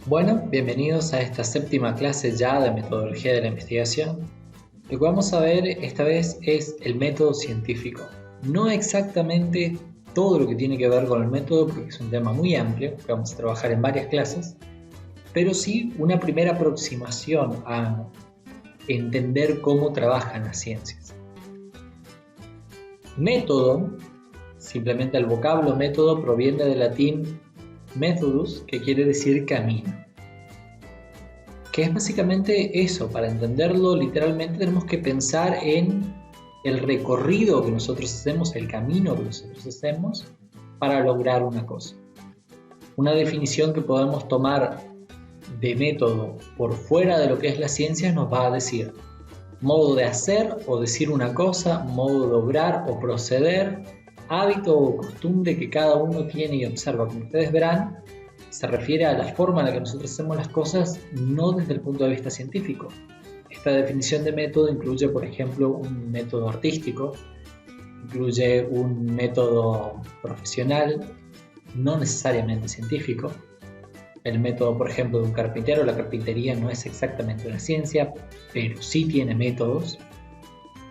Bueno, bienvenidos a esta séptima clase ya de metodología de la investigación. Lo que vamos a ver esta vez es el método científico. No exactamente todo lo que tiene que ver con el método, porque es un tema muy amplio, que vamos a trabajar en varias clases, pero sí una primera aproximación a entender cómo trabajan las ciencias. Método, simplemente el vocablo método proviene del latín methodus, que quiere decir camino. Que es básicamente eso. Para entenderlo literalmente tenemos que pensar en el recorrido que nosotros hacemos, el camino que nosotros hacemos para lograr una cosa. Una definición que podemos tomar de método por fuera de lo que es la ciencia nos va a decir modo de hacer o decir una cosa, modo de obrar o proceder, hábito o costumbre que cada uno tiene y observa. Como ustedes verán, se refiere a la forma en la que nosotros hacemos las cosas, no desde el punto de vista científico. Esta definición de método incluye, por ejemplo, un método artístico, incluye un método profesional, no necesariamente científico. El método, por ejemplo, de un carpintero, la carpintería no es exactamente una ciencia, pero sí tiene métodos.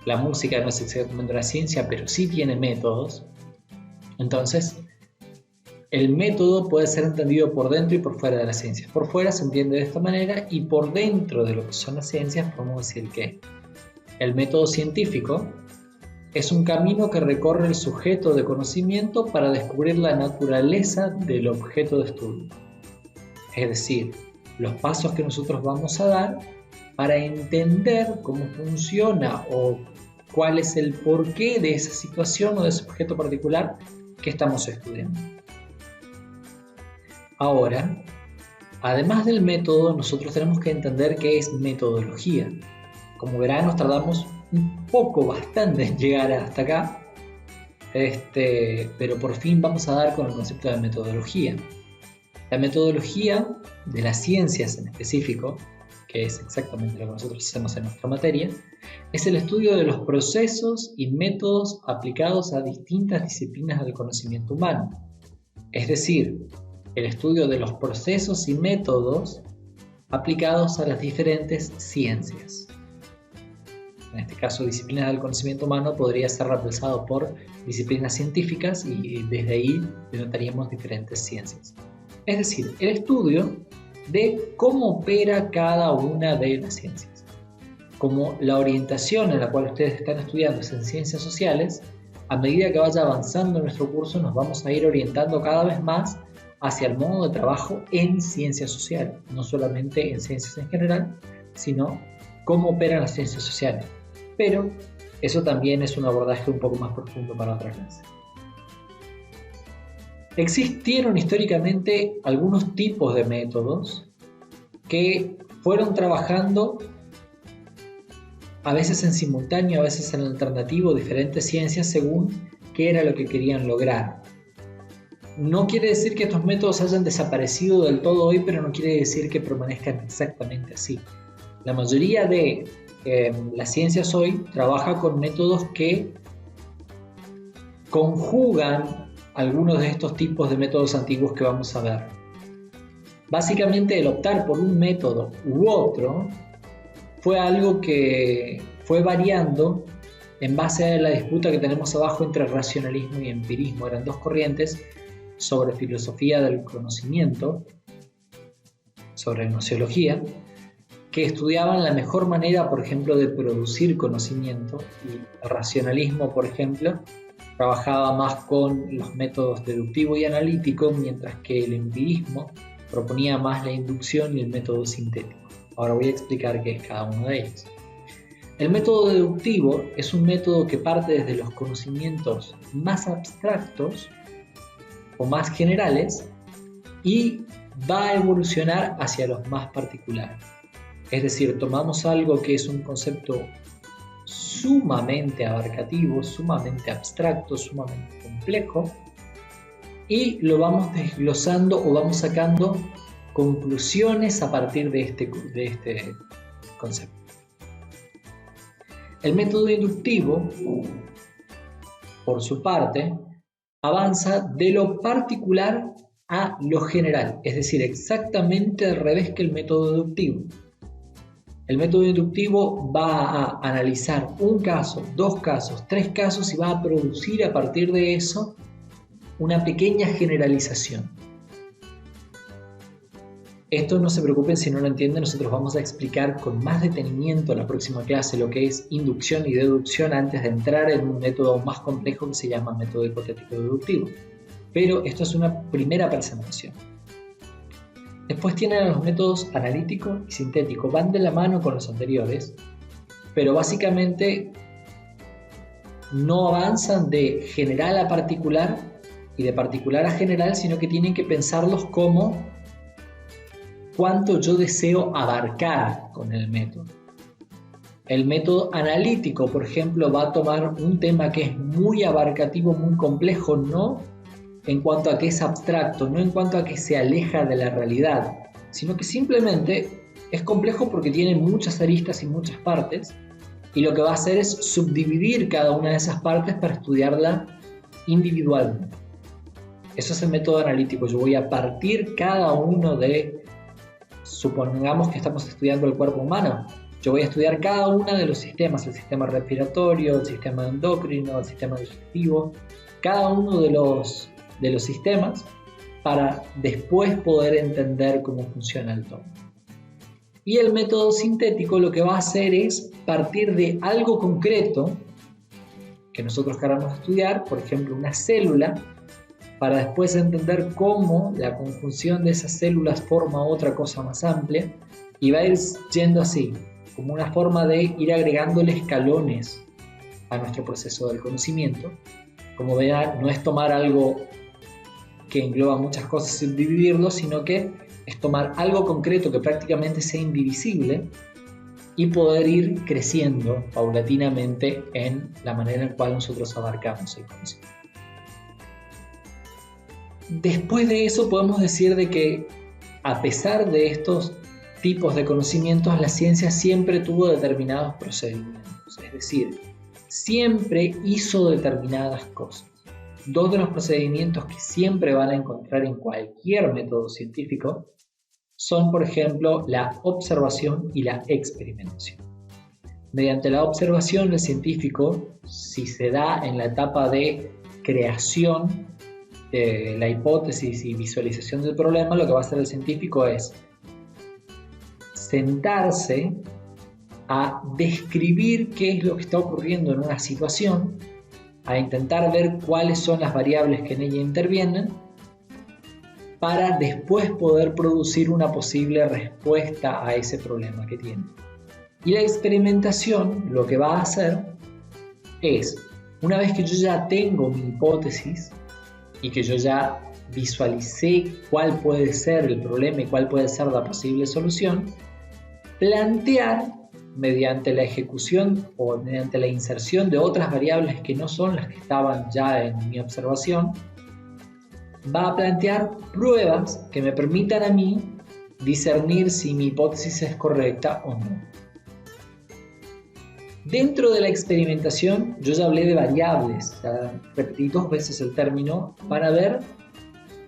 La música no es exactamente una ciencia, pero sí tiene métodos. Entonces, el método puede ser entendido por dentro y por fuera de las ciencias. Por fuera se entiende de esta manera y por dentro de lo que son las ciencias podemos decir que el método científico es un camino que recorre el sujeto de conocimiento para descubrir la naturaleza del objeto de estudio. Es decir, los pasos que nosotros vamos a dar para entender cómo funciona o cuál es el porqué de esa situación o de ese objeto particular que estamos estudiando. Ahora, además del método, nosotros tenemos que entender qué es metodología. Como verán, nos tardamos bastante en llegar hasta acá, pero por fin vamos a dar con el concepto de metodología. La metodología de las ciencias en específico, que es exactamente lo que nosotros hacemos en nuestra materia, es el estudio de los procesos y métodos aplicados a distintas disciplinas del conocimiento humano. Es decir, el estudio de los procesos y métodos aplicados a las diferentes ciencias. En este caso, disciplinas del conocimiento humano podría ser reemplazado por disciplinas científicas y desde ahí denotaríamos diferentes ciencias. Es decir, el estudio de cómo opera cada una de las ciencias. Como la orientación en la cual ustedes están estudiando es en ciencias sociales, a medida que vaya avanzando nuestro curso nos vamos a ir orientando cada vez más hacia el modo de trabajo en ciencias sociales, no solamente en ciencias en general, sino cómo operan las ciencias sociales. Pero eso también es un abordaje un poco más profundo para otra clase. Existieron históricamente algunos tipos de métodos que fueron trabajando a veces en simultáneo, a veces en alternativo, diferentes ciencias según qué era lo que querían lograr. No quiere decir que estos métodos hayan desaparecido del todo hoy, pero no quiere decir que permanezcan exactamente así. La mayoría de las ciencias hoy trabaja con métodos que conjugan algunos de estos tipos de métodos antiguos que vamos a ver. Básicamente, el optar por un método u otro fue algo que fue variando en base a la disputa que tenemos abajo entre racionalismo y empirismo. Eran dos corrientes sobre filosofía del conocimiento, sobre gnoseología, que estudiaban la mejor manera, por ejemplo, de producir conocimiento, y el racionalismo, por ejemplo, trabajaba más con los métodos deductivo y analítico, mientras que el empirismo proponía más la inducción y el método sintético. Ahora voy a explicar qué es cada uno de ellos. El método deductivo es un método que parte desde los conocimientos más abstractos o más generales y va a evolucionar hacia los más particulares. Es decir, tomamos algo que es un concepto sumamente abarcativo, sumamente abstracto, sumamente complejo y lo vamos desglosando o vamos sacando conclusiones a partir de este concepto. El método inductivo, por su parte, avanza de lo particular a lo general, es decir, exactamente al revés que el método deductivo. El método inductivo va a analizar un caso, 2 casos, 3 casos y va a producir a partir de eso una pequeña generalización. Esto no se preocupen si no lo entienden, nosotros vamos a explicar con más detenimiento en la próxima clase lo que es inducción y deducción antes de entrar en un método más complejo que se llama método hipotético deductivo. Pero esto es una primera presentación. Después tienen los métodos analítico y sintético, van de la mano con los anteriores, pero básicamente no avanzan de general a particular y de particular a general, sino que tienen que pensarlos como cuánto yo deseo abarcar con el método. El método analítico, por ejemplo, va a tomar un tema que es muy abarcativo, muy complejo, no en cuanto a que es abstracto, no en cuanto a que se aleja de la realidad, sino que simplemente es complejo porque tiene muchas aristas y muchas partes, y lo que va a hacer es subdividir cada una de esas partes para estudiarla individualmente. Eso es el método analítico. Yo voy a partir cada uno de, supongamos que estamos estudiando el cuerpo humano, yo voy a estudiar cada uno de los sistemas, el sistema respiratorio, el sistema endocrino, el sistema digestivo, cada uno de los sistemas para después poder entender cómo funciona el todo. Y el método sintético lo que va a hacer es partir de algo concreto que nosotros queramos estudiar, por ejemplo una célula, para después entender cómo la conjunción de esas células forma otra cosa más amplia, y va a ir yendo así, como una forma de ir agregándole escalones a nuestro proceso del conocimiento. Como verán, no es tomar algo que engloba muchas cosas y dividirlo, sino que es tomar algo concreto que prácticamente sea indivisible y poder ir creciendo paulatinamente en la manera en la cual nosotros abarcamos el conocimiento. Después de eso podemos decir de que a pesar de estos tipos de conocimientos, la ciencia siempre tuvo determinados procedimientos, es decir, siempre hizo determinadas cosas. 2 de los procedimientos que siempre van a encontrar en cualquier método científico son, por ejemplo, la observación y la experimentación. Mediante la observación, el científico, si se da en la etapa de creación de la hipótesis y visualización del problema, lo que va a hacer el científico es sentarse a describir qué es lo que está ocurriendo en una situación, a intentar ver cuáles son las variables que en ella intervienen, para después poder producir una posible respuesta a ese problema que tiene. Y la experimentación lo que va a hacer es, una vez que yo ya tengo mi hipótesis y que yo ya visualicé cuál puede ser el problema y cuál puede ser la posible solución, plantear mediante la ejecución o mediante la inserción de otras variables que no son las que estaban ya en mi observación, va a plantear pruebas que me permitan a mí discernir si mi hipótesis es correcta o no. Dentro de la experimentación, yo ya hablé de variables, ya repetí 2 veces el término, para ver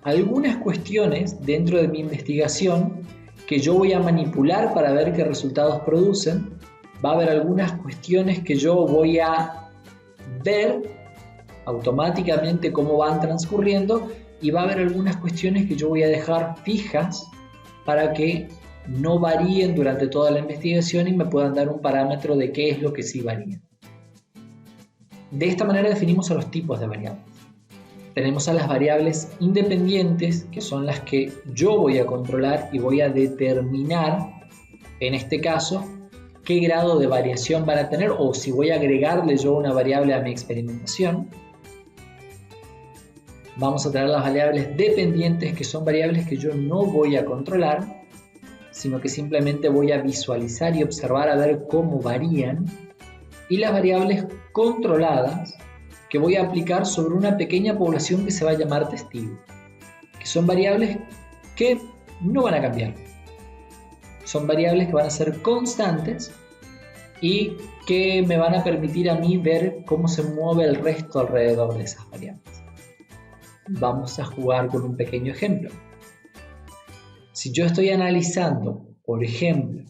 algunas cuestiones dentro de mi investigación que yo voy a manipular para ver qué resultados producen. Va a haber algunas cuestiones que yo voy a ver automáticamente cómo van transcurriendo, y va a haber algunas cuestiones que yo voy a dejar fijas para que no varíen durante toda la investigación y me puedan dar un parámetro de qué es lo que sí varía. De esta manera definimos a los tipos de variables. Tenemos a las variables independientes, que son las que yo voy a controlar y voy a determinar, en este caso, qué grado de variación van a tener o si voy a agregarle yo una variable a mi experimentación. Vamos a tener las variables dependientes, que son variables que yo no voy a controlar, sino que simplemente voy a visualizar y observar a ver cómo varían. Y las variables controladas, que voy a aplicar sobre una pequeña población que se va a llamar testigo, que son variables que no van a cambiar. Son variables que van a ser constantes y que me van a permitir a mí ver cómo se mueve el resto alrededor de esas variables. Vamos a jugar con un pequeño ejemplo. Si yo estoy analizando, por ejemplo,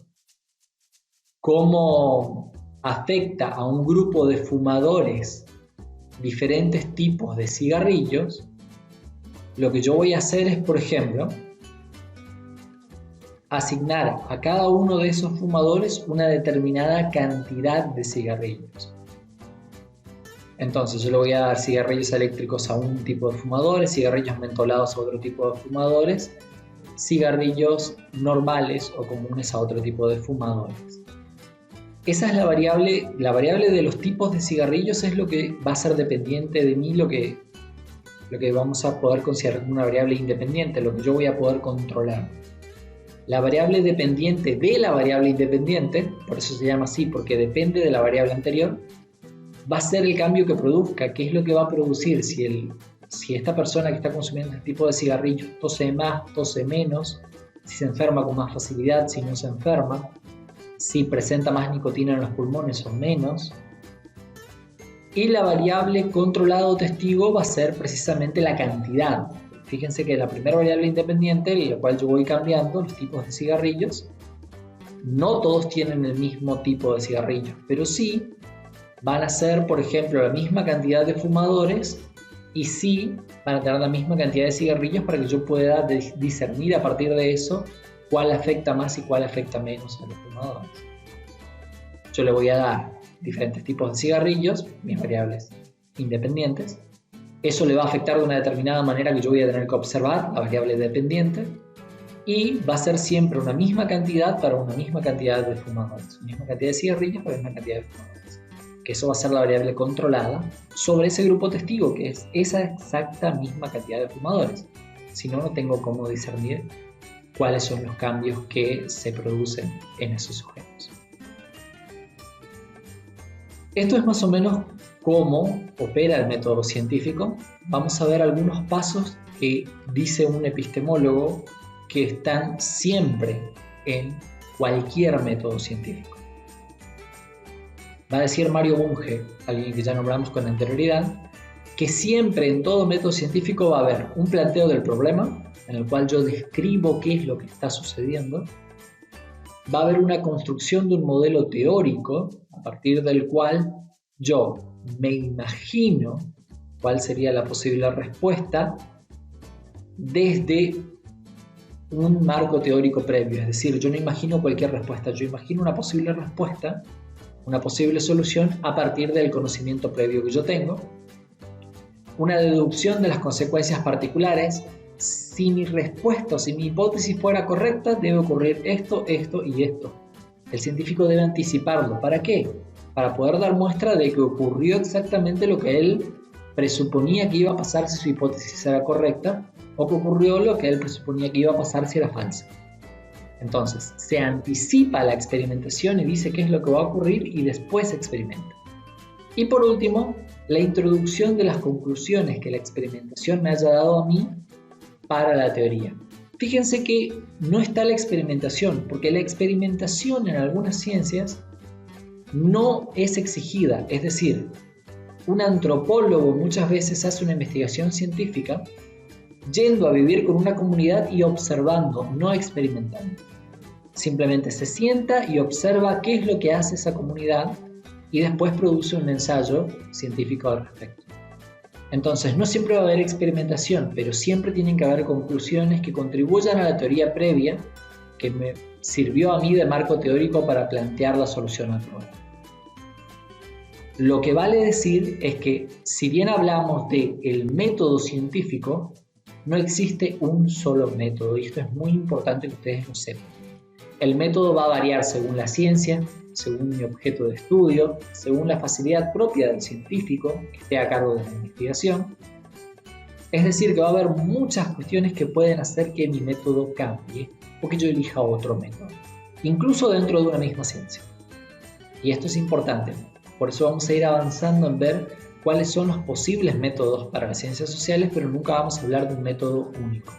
cómo afecta a un grupo de fumadores diferentes tipos de cigarrillos, lo que yo voy a hacer es, por ejemplo, asignar a cada uno de esos fumadores una determinada cantidad de cigarrillos. Entonces yo le voy a dar cigarrillos eléctricos a un tipo de fumadores, cigarrillos mentolados a otro tipo de fumadores, cigarrillos normales o comunes a otro tipo de fumadores. Esa es la variable de los tipos de cigarrillos, es lo que va a ser dependiente de mí, lo que vamos a poder considerar como una variable independiente, lo que yo voy a poder controlar. La variable dependiente de la variable independiente, por eso se llama así, porque depende de la variable anterior, va a ser el cambio que produzca, qué es lo que va a producir, si esta persona que está consumiendo este tipo de cigarrillos tose más, tose menos, si se enferma con más facilidad, si no se enferma, si presenta más nicotina en los pulmones o menos. Y la variable controlado testigo va a ser precisamente la cantidad. Fíjense que la primera variable independiente, en la cual yo voy cambiando los tipos de cigarrillos, no todos tienen el mismo tipo de cigarrillos, pero sí van a ser, por ejemplo, la misma cantidad de fumadores y sí van a tener la misma cantidad de cigarrillos para que yo pueda discernir a partir de eso cuál afecta más y cuál afecta menos a los fumadores. Yo le voy a dar diferentes tipos de cigarrillos, mis variables independientes. Eso le va a afectar de una determinada manera que yo voy a tener que observar, la variable dependiente, y va a ser siempre una misma cantidad para una misma cantidad de fumadores, una misma cantidad de cigarrillos para una misma cantidad de fumadores. Que eso va a ser la variable controlada sobre ese grupo testigo, que es esa exacta misma cantidad de fumadores. Si no, no tengo cómo discernir cuáles son los cambios que se producen en esos sujetos. Esto es más o menos cómo opera el método científico. Vamos a ver algunos pasos que dice un epistemólogo que están siempre en cualquier método científico. Va a decir Mario Bunge, alguien que ya nombramos con anterioridad, que siempre en todo método científico va a haber un planteo del problema, en el cual yo describo qué es lo que está sucediendo. Va a haber una construcción de un modelo teórico, a partir del cual yo me imagino cuál sería la posible respuesta desde un marco teórico previo. Es decir, yo no imagino cualquier respuesta, yo imagino una posible respuesta, una posible solución a partir del conocimiento previo que yo tengo, una deducción de las consecuencias particulares. Si mi respuesta, si mi hipótesis fuera correcta, debe ocurrir esto, esto y esto. El científico debe anticiparlo. ¿Para qué? Para poder dar muestra de que ocurrió exactamente lo que él presuponía que iba a pasar si su hipótesis era correcta, o que ocurrió lo que él presuponía que iba a pasar si era falsa. Entonces, se anticipa la experimentación y dice qué es lo que va a ocurrir y después experimenta. Y por último, la introducción de las conclusiones que la experimentación me haya dado a mí para la teoría. Fíjense que no está la experimentación, porque la experimentación en algunas ciencias no es exigida. Es decir, un antropólogo muchas veces hace una investigación científica yendo a vivir con una comunidad y observando, no experimentando. Simplemente se sienta y observa qué es lo que hace esa comunidad y después produce un ensayo científico al respecto. Entonces, no siempre va a haber experimentación, pero siempre tienen que haber conclusiones que contribuyan a la teoría previa que me sirvió a mí de marco teórico para plantear la solución al problema. Lo que vale decir es que, si bien hablamos del método científico, no existe un solo método, y esto es muy importante que ustedes lo sepan. El método va a variar según la ciencia, según mi objeto de estudio, según la facilidad propia del científico que esté a cargo de la investigación. Es decir, que va a haber muchas cuestiones que pueden hacer que mi método cambie o que yo elija otro método, incluso dentro de una misma ciencia. Y esto es importante, por eso vamos a ir avanzando en ver cuáles son los posibles métodos para las ciencias sociales, pero nunca vamos a hablar de un método único.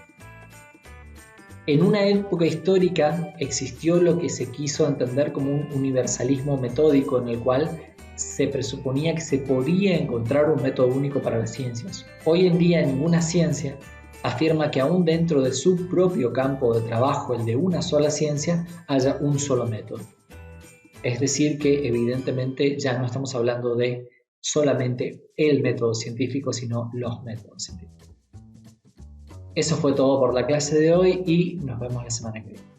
En una época histórica existió lo que se quiso entender como un universalismo metódico, en el cual se presuponía que se podía encontrar un método único para las ciencias. Hoy en día ninguna ciencia afirma que aún dentro de su propio campo de trabajo, el de una sola ciencia, haya un solo método. Es decir, que evidentemente ya no estamos hablando de solamente el método científico, sino los métodos científicos. Eso fue todo por la clase de hoy y nos vemos la semana que viene.